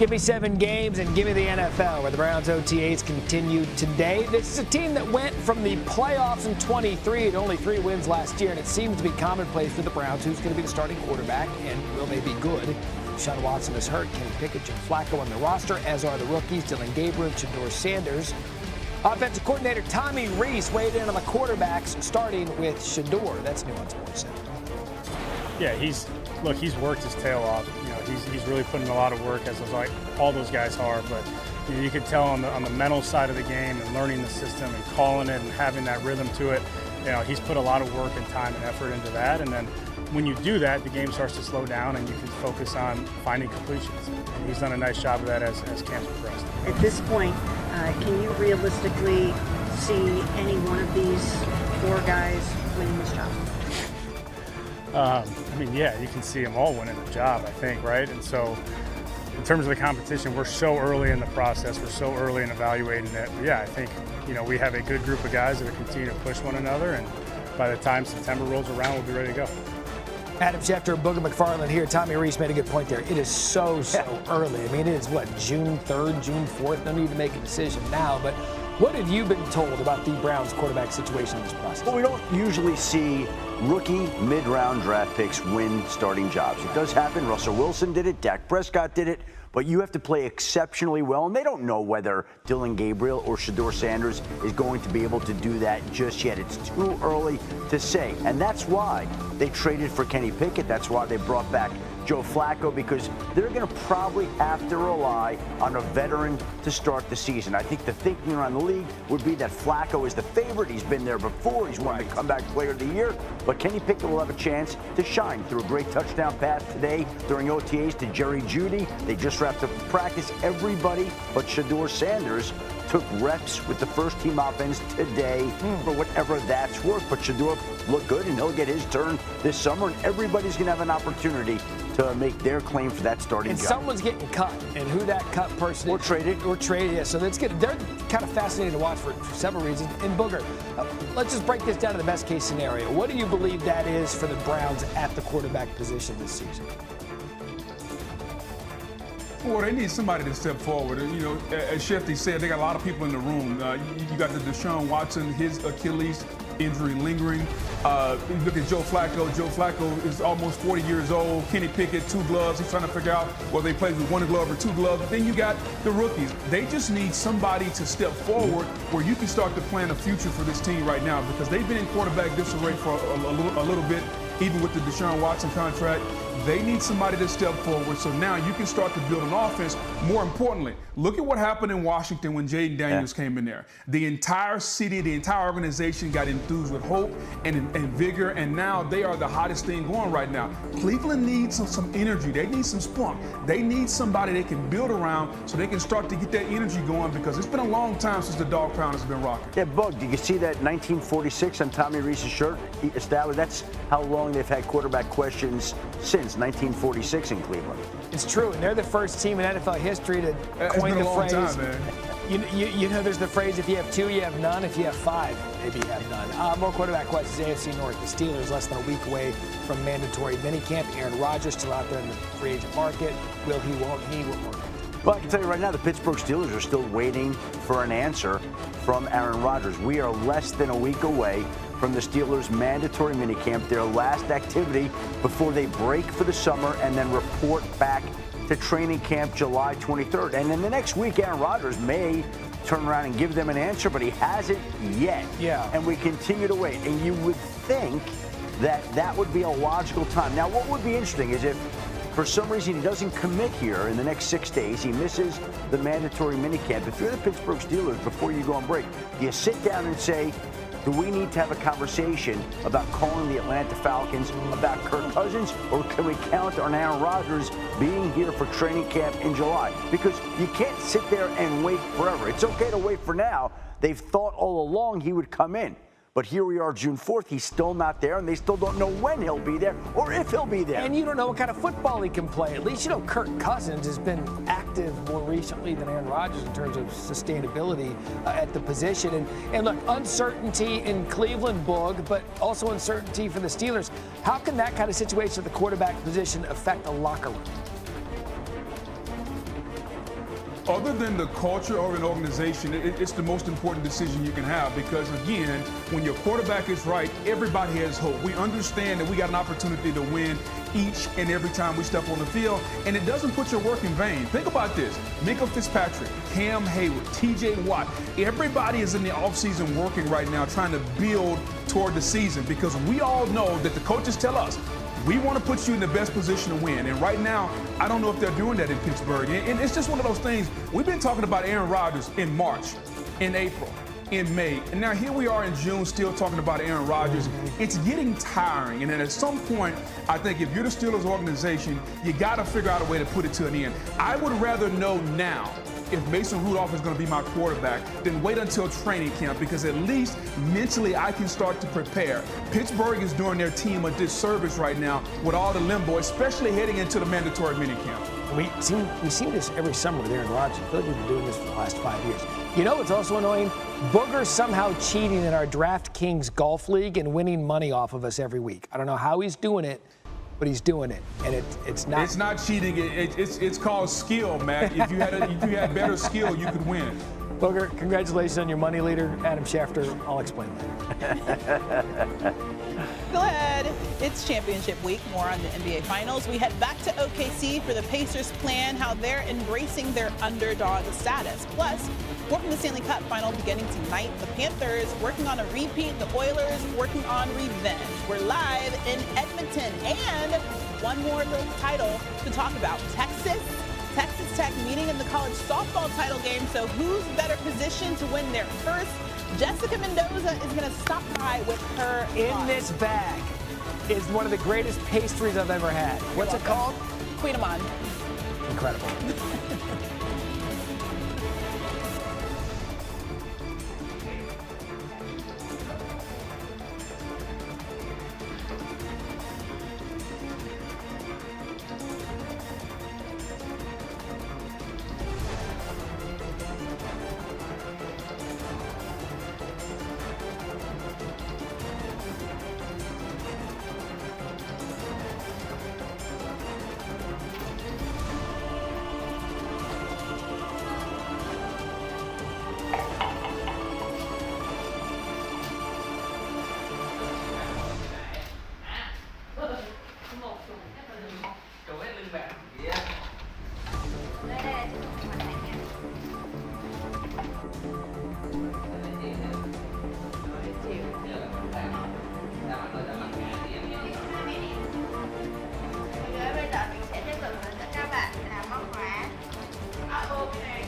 Give me 7 games and give me the NFL, where the Browns OTAs continue today. This is a team that went from the playoffs in 23 to only 3 wins last year, and it seems to be commonplace for the Browns who's going to be the starting quarterback, and will they be good? Deshaun Watson is hurt. Kenny Pickett, Joe Flacco on the roster, as are the rookies, Dillon Gabriel, Shedeur Sanders. Offensive coordinator Tommy Rees weighed in on the quarterbacks, starting with Shedeur. That's new on SportsCenter. Yeah, he's worked his tail off. He's really putting a lot of work, as all those guys are. But you can tell on the mental side of the game and learning the system and calling it and having that rhythm to it. He's put a lot of work and time and effort into that. And then when you do that, the game starts to slow down and you can focus on finding completions. And he's done a nice job of that as camp's progressed. At this point, can you realistically see any one of these 4 guys winning this job? Yeah, you can see them all winning the job, I think, right? And so in terms of the competition, we're so early in the process. We're so early in evaluating it. But yeah, I think, we have a good group of guys that will continue to push one another. And by the time September rolls around, we'll be ready to go. Adam Schefter, Booger McFarland here. Tommy Rees made a good point there. It is so early. It is, June 3rd, June 4th? No need to make a decision now. But what have you been told about the Browns quarterback situation in this process? Well, we don't usually see rookie mid-round draft picks win starting jobs. It does happen. Russell Wilson did it. Dak Prescott did it. But you have to play exceptionally well, and they don't know whether Dillon Gabriel or Shedeur Sanders is going to be able to do that just yet. It's too early to say, and that's why they traded for Kenny Pickett. That's why they brought back Joe Flacco, because they're going to probably have to rely on a veteran to start the season. I think the thinking around the league would be that Flacco is the favorite. He's been there before. He's won the comeback player of the year. But Kenny Pickett will have a chance to shine through a great touchdown pass today during OTAs to Jerry Jeudy. They just wrapped up practice. Everybody but Shedeur Sanders took reps with the first-team offense today for whatever that's worth. But Shedeur looked good, and he'll get his turn this summer, and everybody's going to have an opportunity to make their claim for that starting job. And someone's getting cut, and who that cut person is. Or traded, yeah. So that's good. They're kind of fascinating to watch for several reasons. And Booger, let's just break this down to the best-case scenario. What do you believe that is for the Browns at the quarterback position this season? Well, they need somebody to step forward. As Schefter said, they got a lot of people in the room. You got the Deshaun Watson, his Achilles injury lingering. You look at Joe Flacco. Joe Flacco is almost 40 years old. Kenny Pickett, 2 gloves. He's trying to figure out whether they play with 1 glove or 2 gloves. Then you got the rookies. They just need somebody to step forward where you can start to plan a future for this team right now, because they've been in quarterback disarray for a little bit, even with the Deshaun Watson contract. They need somebody to step forward, so now you can start to build an offense. More importantly, look at what happened in Washington when Jayden Daniels came in there. The entire city, the entire organization got enthused with hope and vigor, and now they are the hottest thing going right now. Cleveland needs some energy. They need some spunk. They need somebody they can build around so they can start to get that energy going, because it's been a long time since the dog pound has been rocking. Yeah, Bug, did you see that 1946 on Tommy Rees's shirt? He established that's how long they've had quarterback questions since 1946 in Cleveland. It's true, and they're the first team in NFL history to coin the phrase. Time, man. There's the phrase, if you have 2, you have none. If you have 5, maybe you have none. More quarterback questions, AFC North. The Steelers less than a week away from mandatory minicamp. Aaron Rodgers still out there in the free agent market. Will he, won't he? What more? Well, I can tell you right now, the Pittsburgh Steelers are still waiting for an answer from Aaron Rodgers. We are less than a week away from the Steelers' mandatory minicamp, their last activity before they break for the summer and then report back to training camp July 23rd. And in the next week, Aaron Rodgers may turn around and give them an answer, but he hasn't yet. Yeah. And we continue to wait. And you would think that would be a logical time. Now, what would be interesting is if for some reason he doesn't commit here in the next 6 days, he misses the mandatory minicamp. If you're the Pittsburgh Steelers, before you go on break, do you sit down and say, do we need to have a conversation about calling the Atlanta Falcons about Kirk Cousins, or can we count on Aaron Rodgers being here for training camp in July? Because you can't sit there and wait forever. It's okay to wait for now. They've thought all along he would come in. But here we are, June 4th. He's still not there, and they still don't know when he'll be there or if he'll be there. And you don't know what kind of football he can play. At least you know Kirk Cousins has been active more recently than Aaron Rodgers in terms of sustainability at the position. And look, uncertainty in Cleveland, Boog, but also uncertainty for the Steelers. How can that kind of situation at the quarterback position affect the locker room? other than the culture of an organization, it's the most important decision you can have because, again, when your quarterback is right, everybody has hope. We understand that we got an opportunity to win each and every time we step on the field, and it doesn't put your work in vain. Think about this. Minkah Fitzpatrick, Cam Hayward, TJ Watt, everybody is in the offseason working right now trying to build toward the season because we all know that the coaches tell us, we want to put you in the best position to win. And right now, I don't know if they're doing that in Pittsburgh. And it's just one of those things. We've been talking about Aaron Rodgers in March, in April, in May. And now here we are in June still talking about Aaron Rodgers. It's getting tiring. And then at some point, I think if you're the Steelers organization, you got to figure out a way to put it to an end. I would rather know now if Mason Rudolph is going to be my quarterback, then wait until training camp because at least mentally I can start to prepare. Pittsburgh is doing their team a disservice right now with all the limbo, especially heading into the mandatory minicamp. We've seen this every summer with Aaron Rodgers. I feel like we've been doing this for the last 5 years. You know what's also annoying? Booger's somehow cheating in our DraftKings golf league and winning money off of us every week. I don't know how he's doing it, but he's doing it, and it's not. It's not cheating. It's called skill, Matt. If you had better skill, you could win. Booger, congratulations on your money leader, Adam Schefter. I'll explain later. Go ahead. It's championship week. More on the NBA Finals. We head back to OKC for the Pacers' plan, how they're embracing their underdog status. Plus, more from the Stanley Cup Final beginning tonight. The Panthers working on a repeat. The Oilers working on revenge. We're live in Edmonton. And one more little title to talk about. Texas Tech meeting in the college softball title game. So who's better positioned to win their first? Jessica Mendoza is going to stop by with her. In this bag is one of the greatest pastries I've ever had. What's it called? Queen Amon. Incredible. Bây giờ mình sẽ tiếp tục hướng dẫn các bạn làm móc khóa OTAs